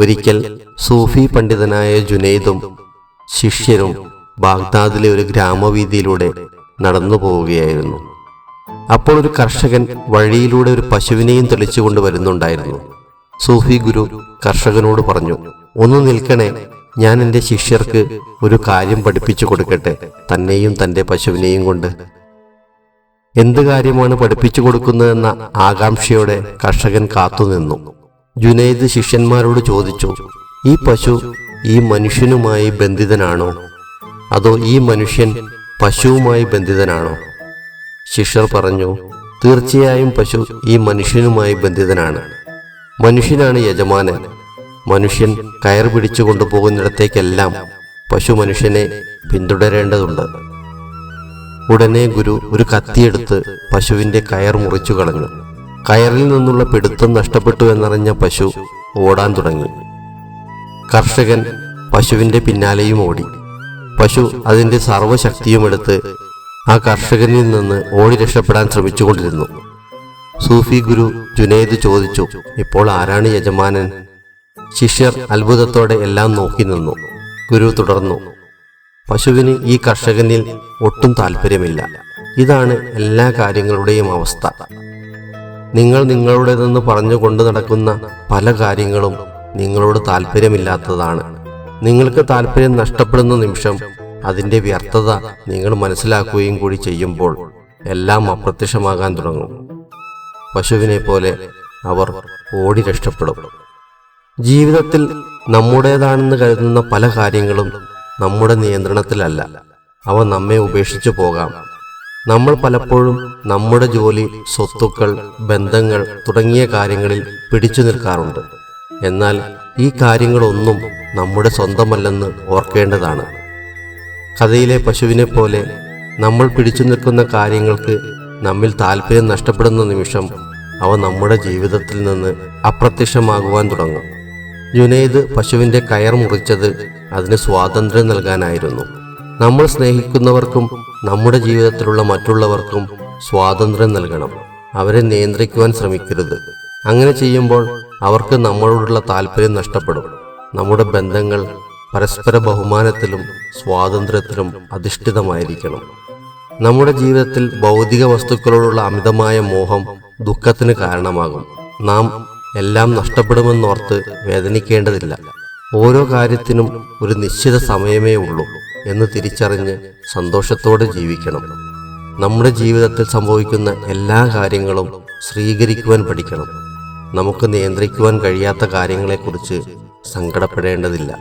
ഒരിക്കൽ സൂഫി പണ്ഡിതനായ ജുനൈദും ശിഷ്യരും ബാഗ്ദാദിലെ ഒരു ഗ്രാമവീതിയിലൂടെ നടന്നു പോവുകയായിരുന്നു. അപ്പോൾ ഒരു കർഷകൻ വഴിയിലൂടെ ഒരു പശുവിനെയും തെളിച്ചുകൊണ്ട് വരുന്നുണ്ടായിരുന്നു. സൂഫി ഗുരു കർഷകനോട് പറഞ്ഞു, ഒന്ന് നിൽക്കണേ, ഞാൻ എൻ്റെ ശിഷ്യർക്ക് ഒരു കാര്യം പഠിപ്പിച്ചു കൊടുക്കട്ടെ, തന്നെയും തൻ്റെ പശുവിനെയും കൊണ്ട്. എന്ത് കാര്യമാണ് പഠിപ്പിച്ചു കൊടുക്കുന്നതെന്ന ആകാംക്ഷയോടെ കർഷകൻ കാത്തുനിന്നു. ജുനൈദ് ശിഷ്യന്മാരോട് ചോദിച്ചു, ഈ പശു ഈ മനുഷ്യനുമായി ബന്ധിതനാണോ, അതോ ഈ മനുഷ്യൻ പശുവുമായി ബന്ധിതനാണോ? ശിഷ്യർ പറഞ്ഞു, തീർച്ചയായും പശു ഈ മനുഷ്യനുമായി ബന്ധിതനാണ്. മനുഷ്യനാണ് യജമാനൻ. മനുഷ്യൻ കയർ പിടിച്ചു കൊണ്ടുപോകുന്നിടത്തേക്കെല്ലാം പശു മനുഷ്യനെ പിന്തുടരേണ്ടതുണ്ട്. ഉടനെ ഗുരു ഒരു കത്തിയെടുത്ത് പശുവിൻ്റെ കയർ മുറിച്ചു കളഞ്ഞു. കയറിൽ നിന്നുള്ള പിടുത്തം നഷ്ടപ്പെട്ടു എന്നറിഞ്ഞ പശു ഓടാൻ തുടങ്ങി. കർഷകൻ പശുവിൻ്റെ പിന്നാലെയും ഓടി. പശു അതിൻ്റെ സർവ്വശക്തിയുമെടുത്ത് ആ കർഷകനിൽ നിന്ന് ഓടി രക്ഷപ്പെടാൻ ശ്രമിച്ചുകൊണ്ടിരുന്നു. സൂഫി ഗുരു ജുനൈദ് ചോദിച്ചു, ഇപ്പോൾ ആരാണ് യജമാനൻ? ശിഷ്യർ അത്ഭുതത്തോടെ എല്ലാം നോക്കി നിന്നു. ഗുരു തുടർന്നു, പശുവിന് ഈ കർഷകനിൽ ഒട്ടും താല്പര്യമില്ല. ഇതാണ് എല്ലാ കാര്യങ്ങളുടെയും അവസ്ഥ. നിങ്ങൾ നിങ്ങളുടേതെന്ന് പറഞ്ഞു കൊണ്ടു നടക്കുന്ന പല കാര്യങ്ങളും നിങ്ങളോട് താല്പര്യമില്ലാത്തതാണ്. നിങ്ങൾക്ക് താല്പര്യം നഷ്ടപ്പെടുന്ന നിമിഷം അതിൻ്റെ വ്യർത്ഥത നിങ്ങൾ മനസ്സിലാക്കുകയും കൂടി ചെയ്യുമ്പോൾ എല്ലാം അപ്രത്യക്ഷമാകാൻ തുടങ്ങും. പശുവിനെ പോലെ അവർ ഓടി രക്ഷപ്പെടും. ജീവിതത്തിൽ നമ്മുടേതാണെന്ന് കരുതുന്ന പല കാര്യങ്ങളും നമ്മുടെ നിയന്ത്രണത്തിലല്ല. അവ നമ്മെ ഉപേക്ഷിച്ചു പോകാം. നമ്മൾ പലപ്പോഴും നമ്മുടെ ജോലി, സ്വത്തുക്കൾ, ബന്ധങ്ങൾ തുടങ്ങിയ കാര്യങ്ങളിൽ പിടിച്ചു നിൽക്കാറുണ്ട്. എന്നാൽ ഈ കാര്യങ്ങളൊന്നും നമ്മുടെ സ്വന്തമല്ലെന്ന് ഓർക്കേണ്ടതാണ്. കഥയിലെ പശുവിനെ പോലെ നമ്മൾ പിടിച്ചു നിൽക്കുന്ന കാര്യങ്ങൾക്ക് നമ്മിൽ താല്പര്യം നഷ്ടപ്പെടുന്ന നിമിഷം അവ നമ്മുടെ ജീവിതത്തിൽ നിന്ന് അപ്രത്യക്ഷമാകുവാൻ തുടങ്ങും. ജുനൈദ് പശുവിൻ്റെ കയർ മുറിച്ചത് അതിന് സ്വാതന്ത്ര്യം നൽകാനായിരുന്നു. നമ്മൾ സ്നേഹിക്കുന്നവർക്കും നമ്മുടെ ജീവിതത്തിലുള്ള മറ്റുള്ളവർക്കും സ്വാതന്ത്ര്യം നൽകണം. അവരെ നിയന്ത്രിക്കുവാൻ ശ്രമിക്കരുത്. അങ്ങനെ ചെയ്യുമ്പോൾ അവർക്ക് നമ്മളോടുള്ള താല്പര്യം നഷ്ടപ്പെടും. നമ്മുടെ ബന്ധങ്ങൾ പരസ്പര ബഹുമാനത്തിലും സ്വാതന്ത്ര്യത്തിലും അധിഷ്ഠിതമായിരിക്കണം. നമ്മുടെ ജീവിതത്തിൽ ഭൗതിക വസ്തുക്കളോടുള്ള അമിതമായ മോഹം ദുഃഖത്തിന് കാരണമാകും. നാം എല്ലാം നഷ്ടപ്പെടുമെന്നോർത്ത് വേദനിക്കേണ്ടതില്ല. ഓരോ കാര്യത്തിനും ഒരു നിശ്ചിത സമയമേ ഉള്ളൂ എന്ന് തിരിച്ചറിഞ്ഞ് സന്തോഷത്തോടെ ജീവിക്കണം. നമ്മുടെ ജീവിതത്തിൽ സംഭവിക്കുന്ന എല്ലാ കാര്യങ്ങളും സ്വീകരിക്കുവാൻ പഠിക്കണം. നമുക്ക് നിയന്ത്രിക്കുവാൻ കഴിയാത്ത കാര്യങ്ങളെക്കുറിച്ച് സങ്കടപ്പെടേണ്ടതില്ല.